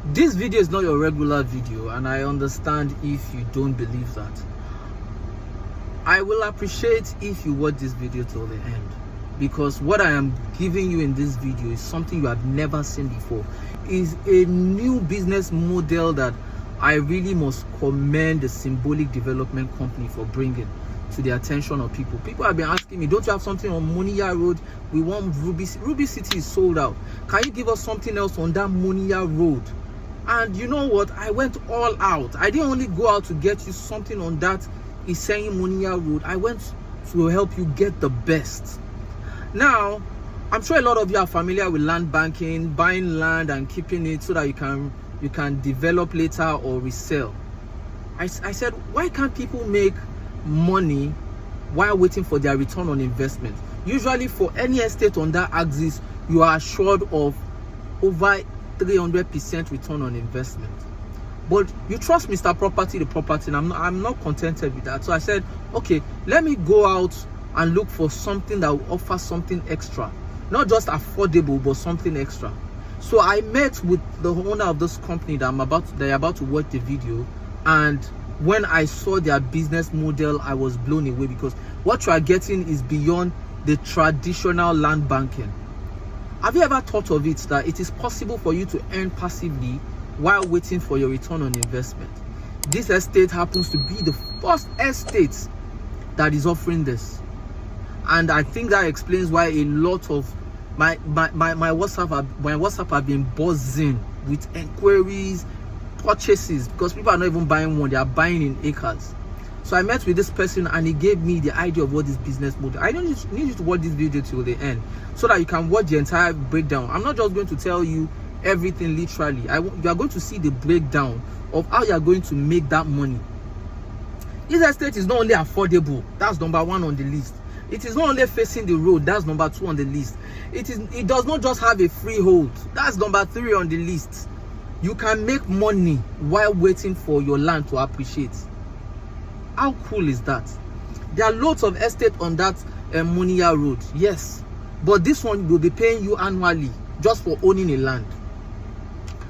This video is not your regular video, and I understand if you don't believe that. I will appreciate if you watch this video till the end, because what I am giving you in this video is something you have never seen before. It's a new business model that I really must commend the Symbolic Development Company for bringing to the attention of people. People have been asking me, don't you have something on Moniya Road? We want Ruby City is sold out. Can you give us something else on that Moniya Road? And you know what? I went all out. I didn't only go out to get you something on that Iseyin Moniya Road. I went to help you get the best. Now, I'm sure a lot of you are familiar with land banking, buying land and keeping it so that you can develop later or resell. I said, why can't people make money while waiting for their return on investment? Usually for any estate on that axis, you are assured of over 300% return on investment. But you trust Mr. Property, the property, and I'm not contented with that. So I said, okay, let me go out and look for something that will offer something extra. Not just affordable, but something extra. So I met with the owner of this company that they're about to watch the video, and when I saw their business model, I was blown away, because what you are getting is beyond the traditional land banking. Have you ever thought of it that it is possible for you to earn passively while waiting for your return on investment? This estate happens to be the first estate that is offering this, and I think that explains why a lot of my WhatsApp have been buzzing with enquiries, purchases, because people are not even buying one, they are buying in acres. So I met with this person and he gave me the idea of what this business model. I don't need you to watch this video till the end so that you can watch the entire breakdown. I'm not just going to tell you everything literally. You are going to see the breakdown of how you are going to make that money. This estate is not only affordable, that's number one on the list. It is not only facing the road, that's number two on the list. It does not just have a freehold, that's number three on the list. You can make money while waiting for your land to appreciate. How cool is that? There are lots of estate on that Moniya Road, yes, but this one will be paying you annually just for owning a land,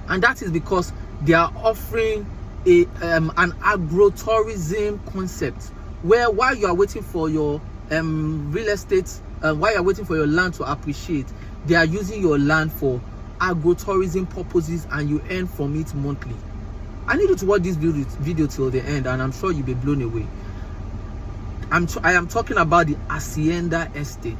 and that is because they are offering an agro-tourism concept, where while you are waiting for your real estate, while you are waiting for your land to appreciate, they are using your land for agro-tourism purposes, and you earn from it monthly. I need you to watch this video till the end, and I'm sure you'll be blown away. I am talking about the Hacienda estate.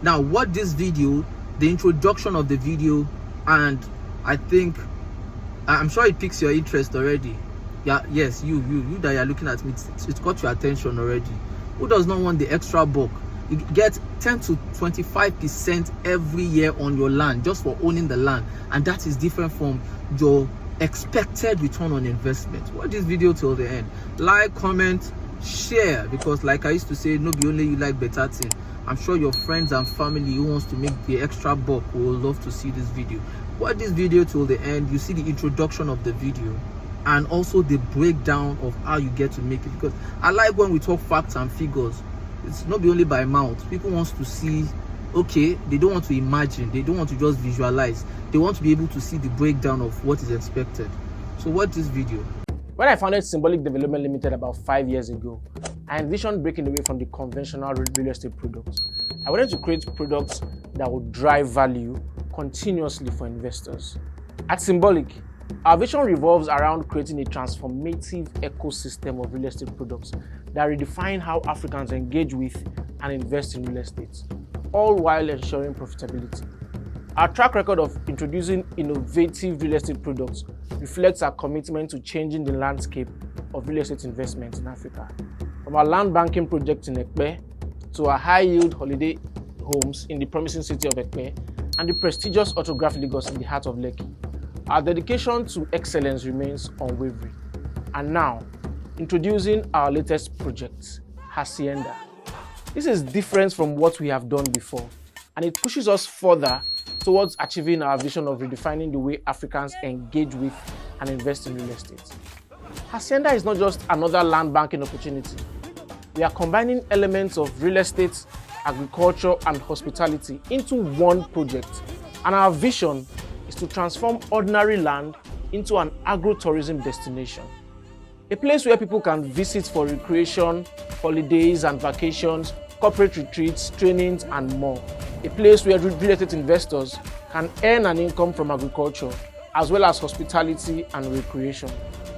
Now, watch this video, the introduction of the video, and I'm sure it piques your interest already. Yeah, yes, you that you're looking at me, it's got your attention already. Who does not want the extra buck? You get 10 to 25% every year on your land just for owning the land, and that is different from your expected return on investment. Watch this video till the end. Like, comment, share, because like I used to say, no be only you like better thing. I'm sure your friends and family who wants to make the extra buck will love to see this video. Watch this video till the end. You see the introduction of the video and also the breakdown of how you get to make it, because I like when we talk facts and figures. It's not be only by mouth. People want to see, okay, they don't want to imagine, they don't want to just visualize, they want to be able to see the breakdown of what is expected. So watch this video. When I founded Symbolic Development Limited about 5 years ago, I envisioned breaking away from the conventional real estate products. I wanted to create products that would drive value continuously for investors. At Symbolic, our vision revolves around creating a transformative ecosystem of real estate products that redefine how Africans engage with and invest in real estate, all while ensuring profitability. Our track record of introducing innovative real estate products reflects our commitment to changing the landscape of real estate investment in Africa. From our land banking project in Ekpe to our high-yield holiday homes in the promising city of Ekpe and the prestigious Autograph Lagos in the heart of Lekki, our dedication to excellence remains unwavering. And now, introducing our latest project, Hacienda. This is different from what we have done before, and it pushes us further towards achieving our vision of redefining the way Africans engage with and invest in real estate. Hacienda is not just another land banking opportunity. We are combining elements of real estate, agriculture, and hospitality into one project, and our vision is to transform ordinary land into an agro-tourism destination. A place where people can visit for recreation, holidays and vacations, corporate retreats, trainings and more. A place where real estate investors can earn an income from agriculture as well as hospitality and recreation.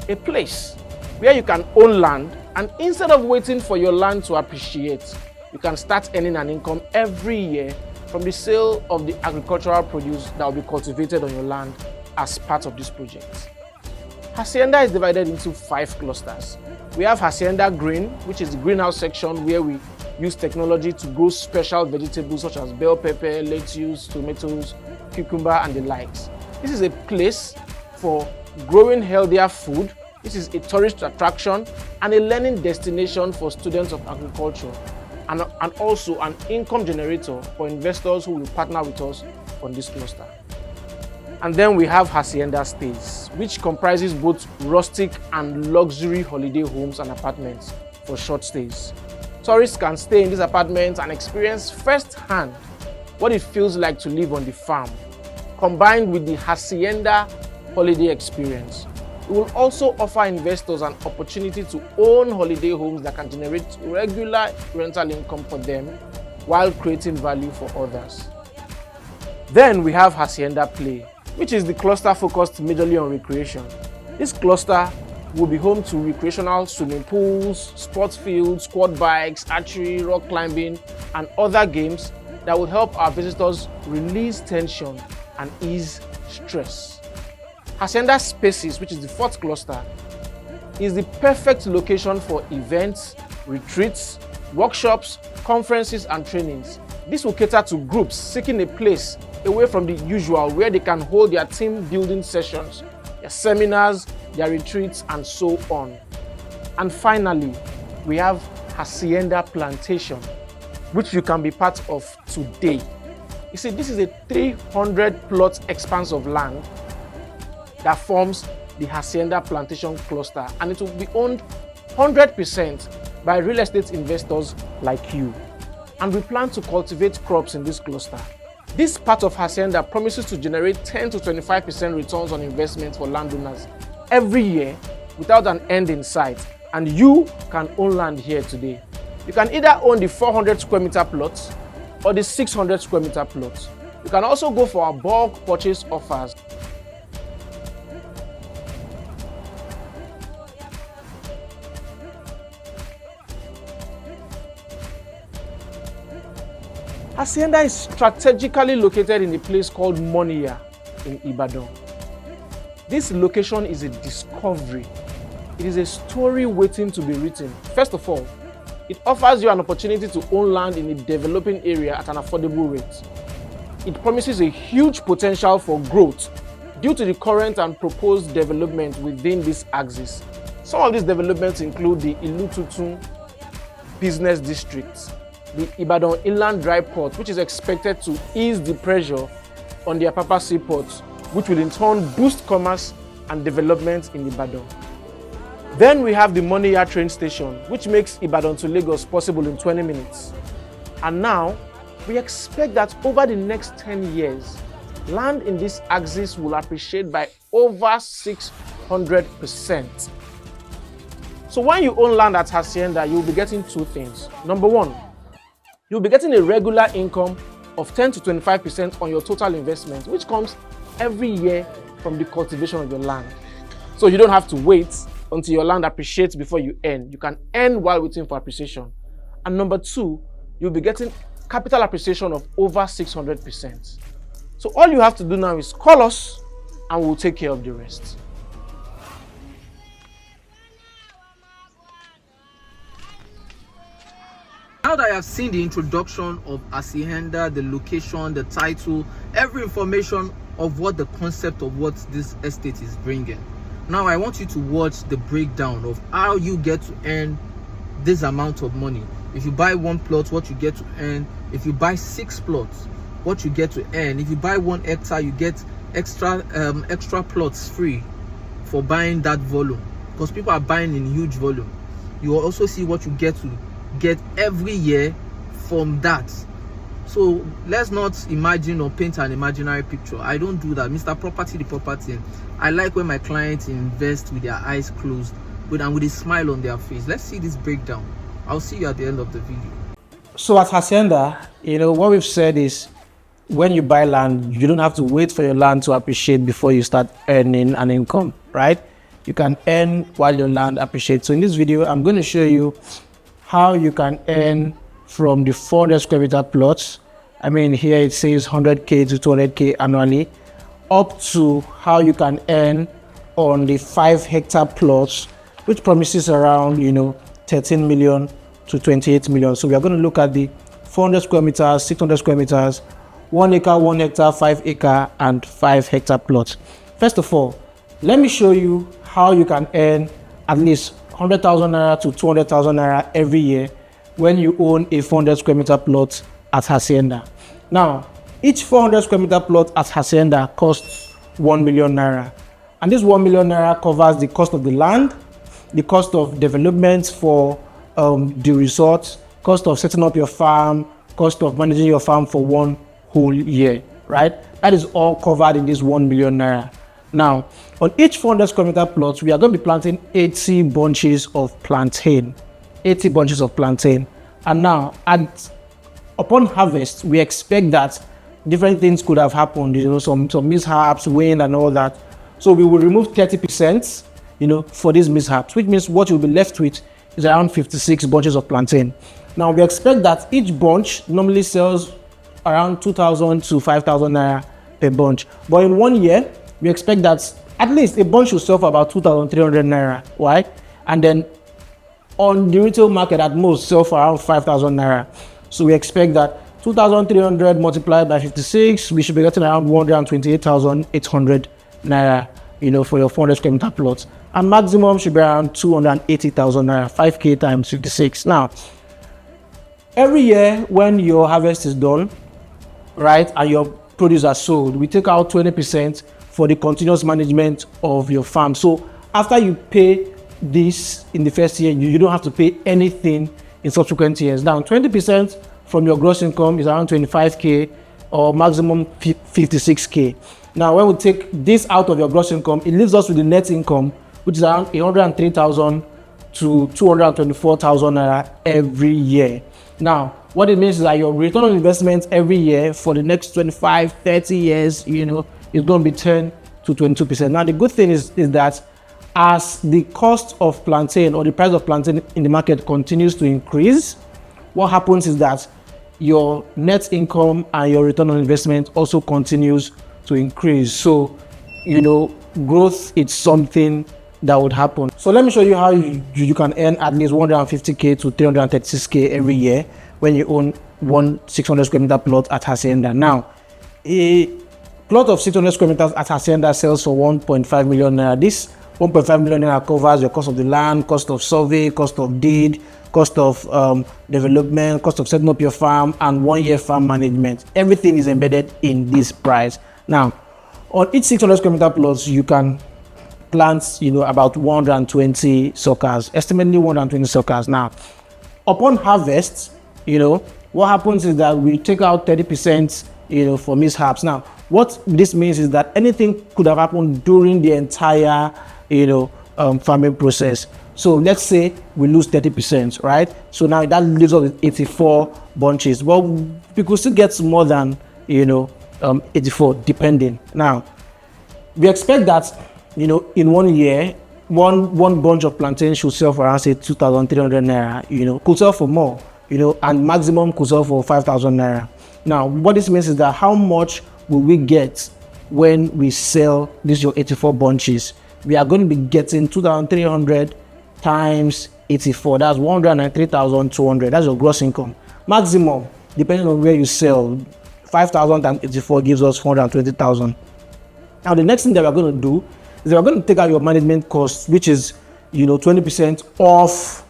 A place where you can own land, and instead of waiting for your land to appreciate, you can start earning an income every year from the sale of the agricultural produce that will be cultivated on your land as part of this project. Hacienda is divided into 5 clusters. We have Hacienda Green, which is the greenhouse section where we use technology to grow special vegetables such as bell pepper, lettuce, tomatoes, cucumber and the likes. This is a place for growing healthier food. This is a tourist attraction and a learning destination for students of agriculture, and also an income generator for investors who will partner with us on this cluster. And then we have Hacienda Stays, which comprises both rustic and luxury holiday homes and apartments for short stays. Tourists can stay in these apartments and experience firsthand what it feels like to live on the farm, combined with the Hacienda holiday experience. It will also offer investors an opportunity to own holiday homes that can generate regular rental income for them while creating value for others. Then we have Hacienda Play, which is the cluster focused majorly on recreation. This cluster will be home to recreational swimming pools, sports fields, quad bikes, archery, rock climbing, and other games that will help our visitors release tension and ease stress. Hacienda Spaces, which is the 4th cluster, is the perfect location for events, retreats, workshops, conferences, and trainings. This will cater to groups seeking a place away from the usual where they can hold their team building sessions, their seminars, their retreats, and so on. And finally, we have Hacienda Plantation, which you can be part of today. You see, this is a 300-plot expanse of land that forms the Hacienda Plantation cluster, and it will be owned 100% by real estate investors like you. And we plan to cultivate crops in this cluster. This part of Hacienda promises to generate 10 to 25% returns on investment for landowners every year without an end in sight, and you can own land here today. You can either own the 400 square meter plots or the 600 square meter plots. You can also go for our bulk purchase offers. Asenda is strategically located in a place called Moniya in Ibadan. This location is a discovery. It is a story waiting to be written. First of all, it offers you an opportunity to own land in a developing area at an affordable rate. It promises a huge potential for growth due to the current and proposed development within this axis. Some of these developments include the Ilututun Business District, the Ibadan Inland Dry Port, which is expected to ease the pressure on the Apapa Seaport, which will in turn boost commerce and development in Ibadan. Then we have the Moniya train station, which makes Ibadan to Lagos possible in 20 minutes. And now, we expect that over the next 10 years, land in this axis will appreciate by over 600%. So when you own land at Hacienda, you'll be getting 2 things. Number 1, you'll be getting a regular income of 10 to 25% on your total investment, which comes every year from the cultivation of your land. So you don't have to wait until your land appreciates before you earn. You can earn while waiting for appreciation. And number 2, you'll be getting capital appreciation of over 600%. So all you have to do now is call us and we'll take care of the rest. Now that I have seen the introduction of Asenda, the location, the title, every information of what the concept of what this estate is bringing, now I want you to watch the breakdown of how you get to earn this amount of money. If you buy 1 plot, what you get to earn. If you buy 6 plots, what you get to earn. If you buy 1 hectare, you get extra plots free for buying that volume, because people are buying in huge volume. You will also see what you get to get every year from that. So let's not imagine or paint an imaginary picture. I don't do that. Mr. Property, the property. I like when my clients invest with their eyes closed, and with a smile on their face. Let's see this breakdown. I'll see you at the end of the video. So at Hacienda, what we've said is, when you buy land, you don't have to wait for your land to appreciate before you start earning an income, right? You can earn while your land appreciates. So in this video, I'm going to show you how you can earn from the 400 square meter plots. I mean, here it says 100K to 200K annually, up to how you can earn on the 5-hectare plots, which promises around, 13 million to 28 million. So we are going to look at the 400 square meters, 600 square meters, 1 acre, 1 hectare, 5 acre, and 5-hectare plots. First of all, let me show you how you can earn at least 100,000 naira to 200,000 naira every year when you own a 400 square meter plot at Hacienda. Now, each 400 square meter plot at Hacienda costs 1 million naira. And this 1 million naira covers the cost of the land, the cost of development for the resort, cost of setting up your farm, cost of managing your farm for 1 whole year, right? That is all covered in this 1 million naira. Now, on each 400 square meter plot, we are going to be planting 80 bunches of plantain. 80 bunches of plantain. And now, upon harvest, we expect that different things could have happened, some mishaps, wind and all that. So we will remove 30%, for these mishaps, which means what you'll be left with is around 56 bunches of plantain. Now, we expect that each bunch normally sells around 2,000 to 5,000 naira per bunch. But in 1 year, we expect that at least a bunch should sell for about 2,300 naira. Why? And then on the retail market, at most sell for around 5,000 naira. So we expect that 2,300 multiplied by 56, we should be getting around 128,800 naira, for your 400 square meter plots. And maximum should be around 280,000 naira, 5K times 56. Now, every year when your harvest is done, right, and your produce are sold, we take out 20% for the continuous management of your farm. So after you pay this in the first year, you don't have to pay anything in subsequent years. Now, 20% from your gross income is around 25K or maximum 56K. Now, when we take this out of your gross income, it leaves us with the net income, which is around 103,000 to 224,000 naira every year. Now, what it means is that your return on investment every year for the next 25, 30 years, is going to be 10 to 22%. Now, the good thing is that as the cost of plantain or the price of plantain in the market continues to increase, what happens is that your net income and your return on investment also continues to increase. So, growth is something that would happen. So let me show you how you can earn at least 150K to 336K every year when you own one 600 square meter plot at Hacienda. Now, a plot of 600 square meters at Hacienda sells for 1.5 million naira. This 1.5 million naira covers your cost of the land, cost of survey, cost of deed, cost of development, cost of setting up your farm, and 1 year farm management. Everything is embedded in this price. Now, on each 600 square meter plots, you can plant, about 120 suckers, estimately 120 suckers. Now, upon harvest, what happens is that we take out 30%, for mishaps. Now, what this means is that anything could have happened during the entire, farming process. So let's say we lose 30%, right? So now that leaves us with 84 bunches. Well, we could still get more than, 84, depending. Now, we expect that, in 1 year, one bunch of plantain should sell for around, say, 2,300 naira, could sell for more, and maximum could sell for 5,000 naira. Now, what this means is that how much will we get when we sell your 84 bunches? We are going to be getting 2,300 times 84. That's 193,200. That's your gross income. Maximum, depending on where you sell, 5,000 times 84 gives us 420,000. Now, the next thing that we're going to do is we're going to take out your management costs, which is, 20% off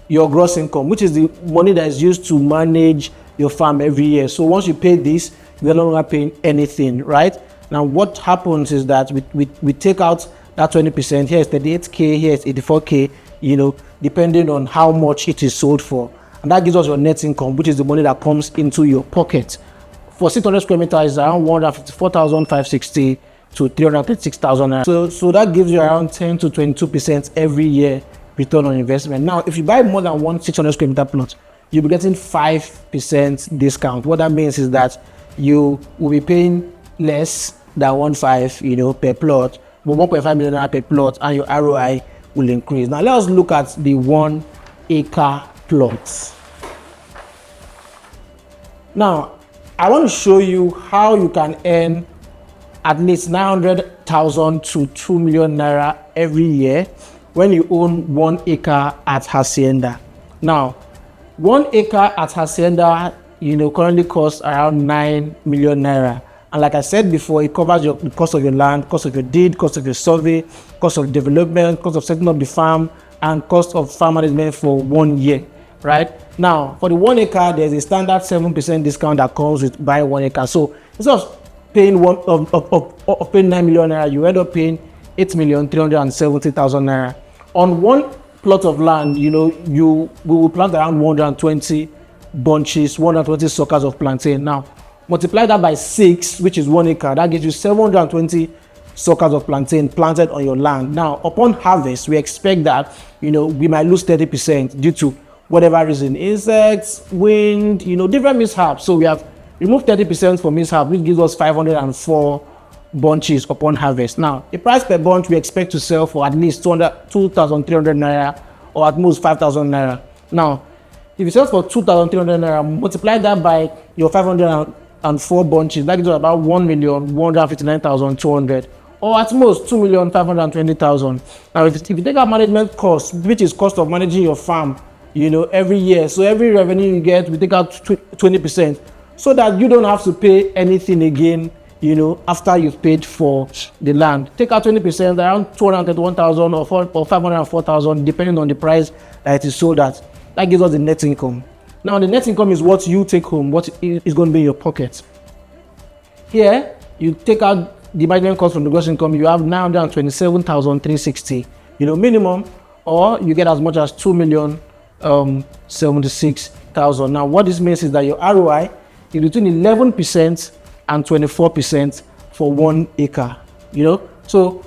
your gross income, which is the money that is used to manage your farm every year. So once you pay this, you're no longer paying anything, right? Now, what happens is that we take out that 20%. Here is 38K, here is 84K, depending on how much it is sold for. And that gives us your net income, which is the money that comes into your pocket for 600 square meters is around 154,560 to 336,000 naira. So that gives you around 10 to 22% every year return on investment. Now, if you buy more than one 600 square meter plot, you'll be getting 5% discount. What that means is that you will be paying less than 1.5, per plot, but 1.5 million naira per plot, and your ROI will increase. Now, let us look at the 1 acre plots. Now, I want to show you how you can earn at least 900,000 to 2 million naira every year when you own 1 acre at Hacienda. Now, 1 acre at Hacienda, currently costs around 9 million naira. And like I said before, it covers the cost of your land, cost of your deed, cost of your survey, cost of development, cost of setting up the farm, and cost of farm management for 1 year, right? Now, for the 1 acre, there's a standard 7% discount that comes with buying 1 acre. So instead of paying paying 9 million naira, you end up paying 8,370,000 naira. On 1 plot of land, we will plant around 120 bunches, 120 suckers of plantain. Now, multiply that by 6, which is 1 acre. That gives you 720 suckers of plantain planted on your land. Now, upon harvest, we expect that, we might lose 30% due to whatever reason, insects, wind, different mishaps. So we have removed 30% for mishap, which gives us 504 bunches upon harvest. Now, the price per bunch we expect to sell for at least 2,300 naira or at most 5,000 naira. Now, if you sell for 2,300 naira, multiply that by your 504 bunches, that gives us about 1,159,200 or at most 2,520,000. Now, if you take out management cost, which is cost of managing your farm, every year, so every revenue you get, we take out 20%, so that you don't have to pay anything again, after you've paid for the land. Take out 20%, around 231,000 or 504,000, depending on the price that it is sold at. That gives us the net income. Now, the net income is what you take home, what is going to be in your pocket. Here, you take out the management cost from the gross income, you have 927,360, minimum, or you get as much as 2,076,000. Now, what this means is that your ROI is between 11% and 24% for 1 acre. So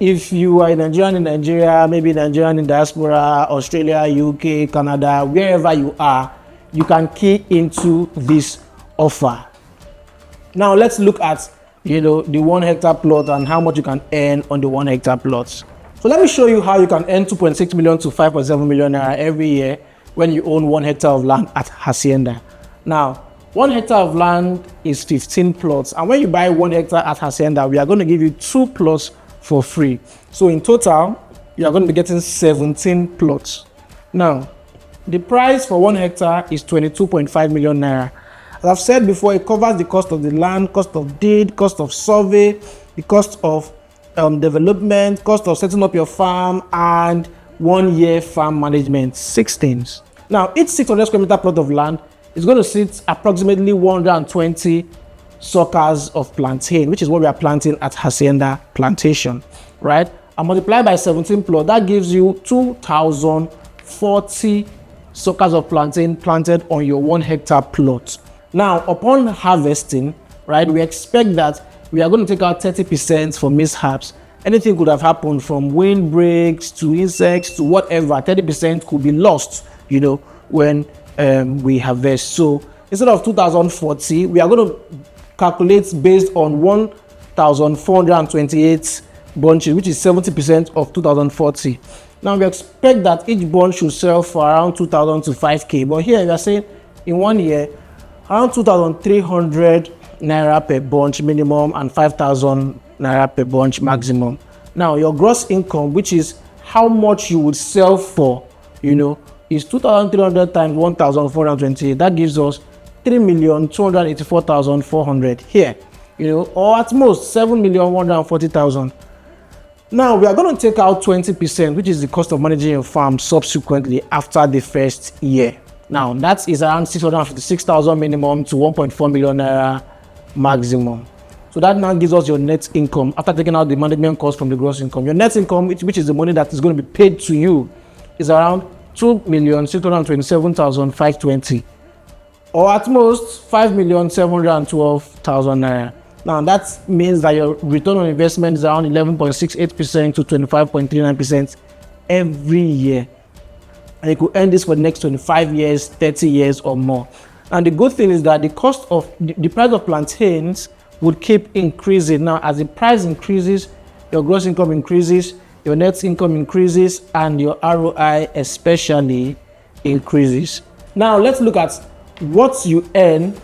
if you are a Nigerian in Nigeria, maybe Nigerian in diaspora, Australia, UK, Canada, wherever you are, you can key into this offer. Now let's look at the 1 hectare plot and how much you can earn on the 1 hectare plots. So let me show you how you can earn 2.6 million to 5.7 million naira every year when you own 1 hectare of land at Hacienda. Now, 1 hectare of land is 15 plots, and when you buy 1 hectare at Hacienda, we are going to give you 2 plots for free. So in total, you are going to be getting 17 plots. Now, the price for 1 hectare is 22.5 million naira. As I've said before, it covers the cost of the land, cost of deed, cost of survey, the cost of development, cost of setting up your farm, and 1 year farm management. 6 things. Now, each 600 square meter plot of land is going to sit approximately 120 suckers of plantain, which is what we are planting at Hacienda plantation, right? And multiply by 17 plot, that gives you 2,040 suckers of plantain planted on your 1 hectare plot. Now, upon harvesting, right, we expect that we are going to take out 30% for mishaps. Anything could have happened, from wind breaks to insects to whatever. 30% could be lost, when we harvest. So instead of 2,040, we are going to calculate based on 1,428 bunches, which is 70% of 2,040. Now we expect that each bunch should sell for around 2,000 to 5k, but here we are saying in 1 year around 2,300 naira per bunch minimum and 5,000 naira per bunch maximum. Now your gross income, which is how much you would sell for, is 2,300 times 1,428. That gives us 3,284,400 here, or at most 7,140,000. Now we are going to take out 20%, which is the cost of managing your farm subsequently after the first year. Now that is around 656,000 minimum to 1.4 million naira maximum. So that now gives us your net income after taking out the management cost from the gross income. Your net income, which is the money that is going to be paid to you, is around 2,627,520. or at most 5,712,000 naira. Now that means that your return on investment is around 11.68% to 25.39% every year. And you could earn this for the next 25 years, 30 years or more. And the good thing is that the price of plantains would keep increasing. Now, as the price increases, your gross income increases, your net income increases, and your ROI especially increases. Now, let's look at what you earn,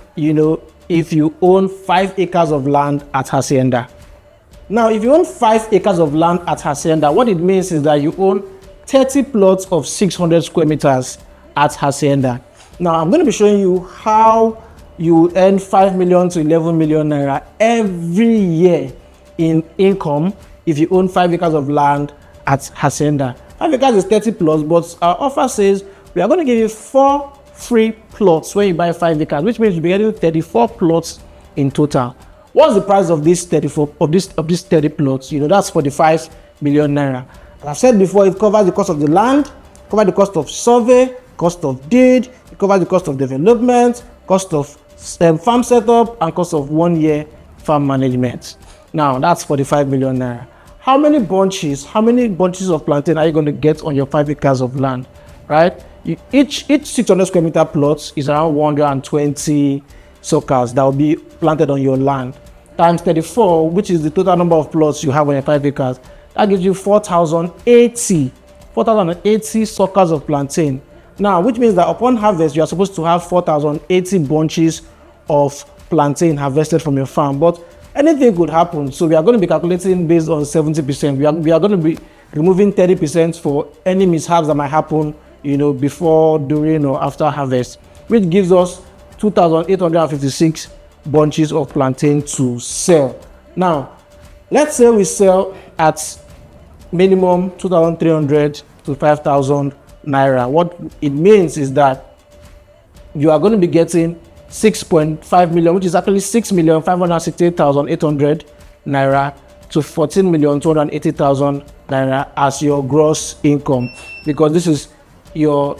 if you own 5 acres of land at Hacienda. Now, if you own 5 acres of land at Hacienda, what it means is that you own 30 plots of 600 square meters at Hacienda. Now, I'm going to be showing you how you earn 5 million to 11 million naira every year in income if you own 5 acres of land at Hacienda. 5 acres is 30 plots, but our offer says we are going to give you 4 free plots when you buy 5 acres, which means you'll be getting 34 plots in total. What's the price of these 34 of these 30 plots? That's 45 million naira. As I said before, it covers the cost of the land, covers the cost of survey, cost of deed, it covers the cost of development, cost of farm setup, and cost of 1 year farm management. Now that's 45 million naira. How many bunches of plantain are you going to get on your 5 acres of land, right? Each 600 square meter plots is around 120 suckers that will be planted on your land, times 34, which is the total number of plots you have on your 5 acres. That gives you 4,080 suckers of plantain. Now, which means that upon harvest, you are supposed to have 4,080 bunches of plantain harvested from your farm. But anything could happen, so we are going to be calculating based on 70%. We are going to be removing 30% for any mishaps that might happen, before, during, or after harvest, which gives us 2,856 bunches of plantain to sell. Now, let's say we sell at minimum 2,300 to 5,000 naira. What it means is that you are going to be getting 6.5 million, which is actually 6,568,800 naira to 14,280,000 naira as your gross income, because this is your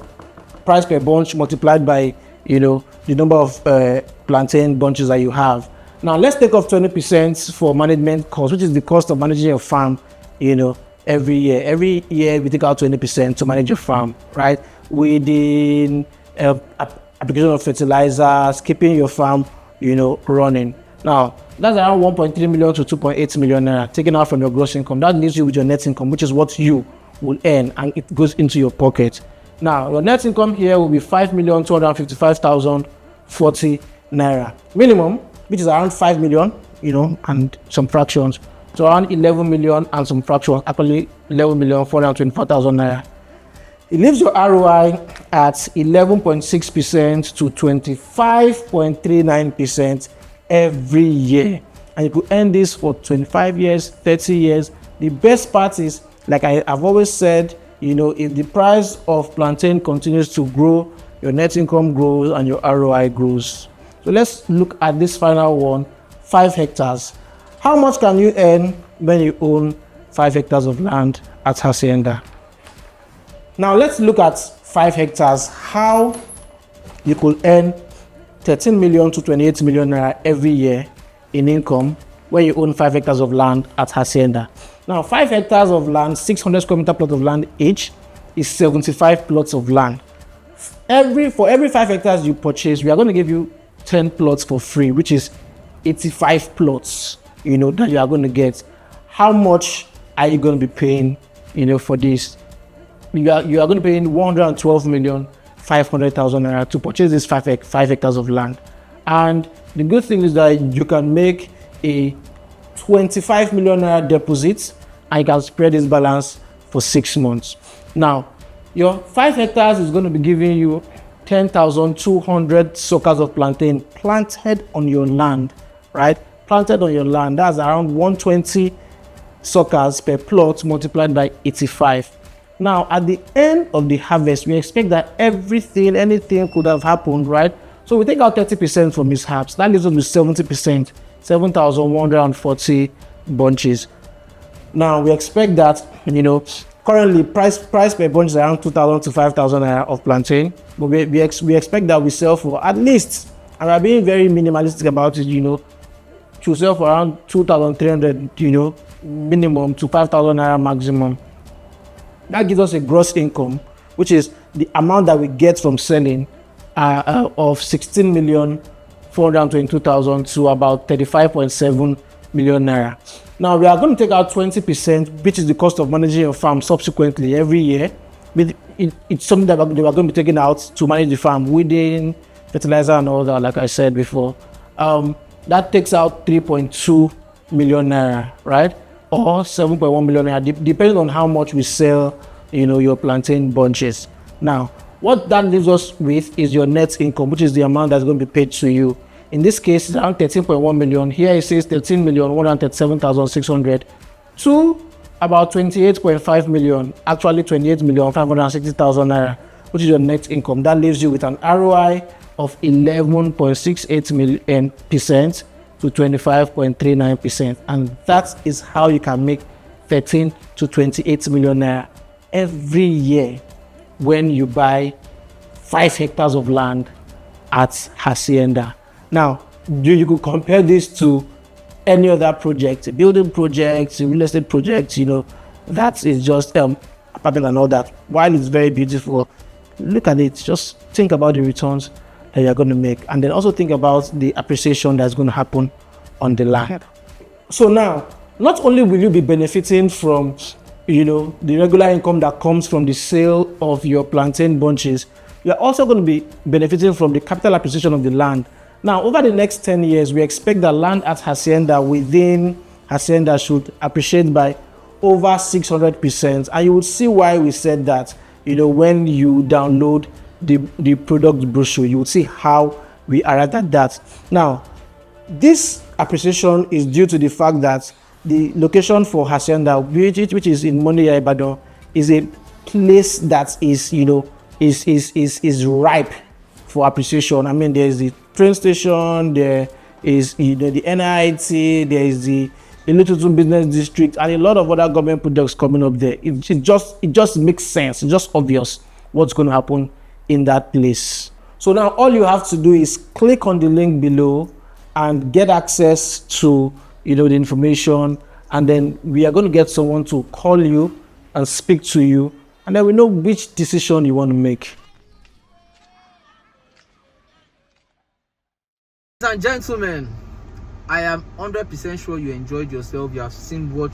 price per bunch multiplied by the number of plantain bunches that you have. Now let's take off 20% for management cost, which is the cost of managing your farm. Every year we take out 20% to manage your farm, right? Within application of fertilizers, keeping your farm running. Now that's around 1.3 million to 2.8 million naira taken out from your gross income. That leaves you with your net income, which is what you will earn, and it goes into your pocket. Now your net income here will be 5,255,040 naira minimum, which is around 5 million, and some fractions, to around 11 million and some fractions, actually 11,424,000 naira. It leaves your ROI at 11.6% to 25.39% every year, and you could earn this for 25 years, 30 years. The best part is, like I've always said, if the price of plantain continues to grow, your net income grows and your ROI grows. So let's look at this final one, 5 hectares. How much can you earn when you own 5 hectares of land at Hacienda? Now let's look at 5 hectares, how you could earn 13 million to 28 million naira every year in income when you own 5 hectares of land at Hacienda. Now 5 hectares of land, 600 square meter plot of land each, is 75 plots of land. For every 5 hectares you purchase, we are going to give you 10 plots for free, which is 85 plots, that you are going to get. How much are you going to be paying, for this? You are going to pay 112,500,000 naira to purchase this 5 hectares of land. And the good thing is that you can make a 25 million naira deposit, and you can spread this balance for 6 months. Now, your 5 hectares is going to be giving you 10,200 suckers of plantain planted on your land, right? Planted on your land. That's around 120 suckers per plot multiplied by 85. Now, at the end of the harvest, we expect that anything could have happened, right? So we take out 30% from mishaps. That leaves us with 70%, 7,140 bunches. Now, we expect that, Currently, price per bunch is around 2,000 to 5,000 naira of plantain, but we expect that we sell for at least, and we're being very minimalistic about it, to sell for around 2,300, minimum to 5,000 naira maximum. That gives us a gross income, which is the amount that we get from selling of 16,422,000 to about 35.7 million naira. Now we are going to take out 20%, which is the cost of managing your farm subsequently every year. It's something that they are going to be taking out to manage the farm, weeding, fertilizer, and all that, like I said before. That takes out 3.2 million naira, right? Or 7.1 million naira, depending on how much we sell, your plantain bunches. Now, what that leaves us with is your net income, which is the amount that's going to be paid to you. In this case, it's around 13.1 million. Here it says 13,137,600 to about 28.5 million, actually 28,560,000 naira, which is your net income. That leaves you with an ROI of 11.68% to 25.39%. And that is how you can make 13 to 28 million naira every year when you buy 5 hectares of land at Hacienda. Now, you could compare this to any other project, building projects, real estate projects, that is just apartment and all that. While it's very beautiful, look at it, just think about the returns that you're going to make, and then also think about the appreciation that's going to happen on the land. So now, not only will you be benefiting from, the regular income that comes from the sale of your plantain bunches, you're also going to be benefiting from the capital appreciation of the land. Now, over the next 10 years, we expect that land at Hacienda within Hacienda should appreciate by over 600%. And you will see why we said that, when you download the product brochure, you will see how we arrived at that. Now, this appreciation is due to the fact that the location for Hacienda, which is in Moniya, Ibadan, is a place that is, is ripe for appreciation. I mean, there is the train station, there is the NIT, there is the Little Business District, and a lot of other government products coming up there. It just makes sense. It's just obvious what's going to happen in that place. So now all you have to do is click on the link below and get access to the information, and then we are going to get someone to call you and speak to you, and then we know which decision you want to make. Ladies and gentlemen, I am 100% sure you enjoyed yourself. You have seen what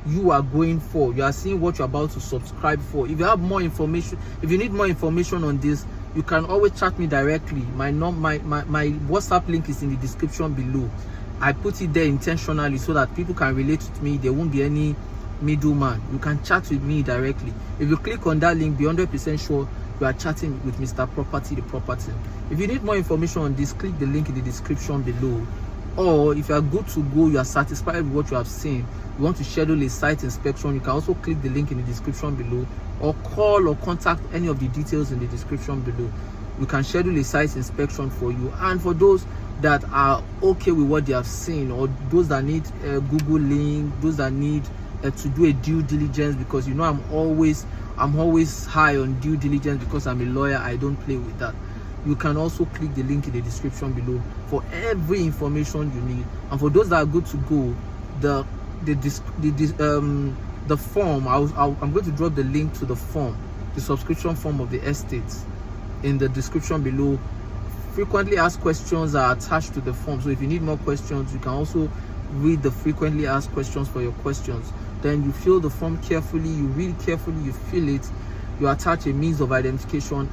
you are going for. You are seeing what you're about to subscribe for. If you have more information, if you need more information on this, you can always chat me directly. My WhatsApp link is in the description below. I put it there intentionally so that people can relate with me. There won't be any middleman. You can chat with me directly. If you click on that link, be 100% sure you are chatting with Mr. Property, the property. If you need more information on this, click the link in the description below. Or if you are good to go, you are satisfied with what you have seen, you want to schedule a site inspection, you can also click the link in the description below, or call or contact any of the details in the description below. We can schedule a site inspection for you. And for those that are okay with what they have seen, or those that need a Google link, those that need to do a due diligence, because I'm always high on due diligence because I'm a lawyer. I don't play with that. You can also click the link in the description below for every information you need. And for those that are good to go, the form, I'm going to drop the link to the form, the subscription form of the estate, in the description below. Frequently asked questions are attached to the form, so if you need more questions, you can also read the frequently asked questions for your questions. Then you fill the form carefully, you read carefully, you fill it, you attach a means of identification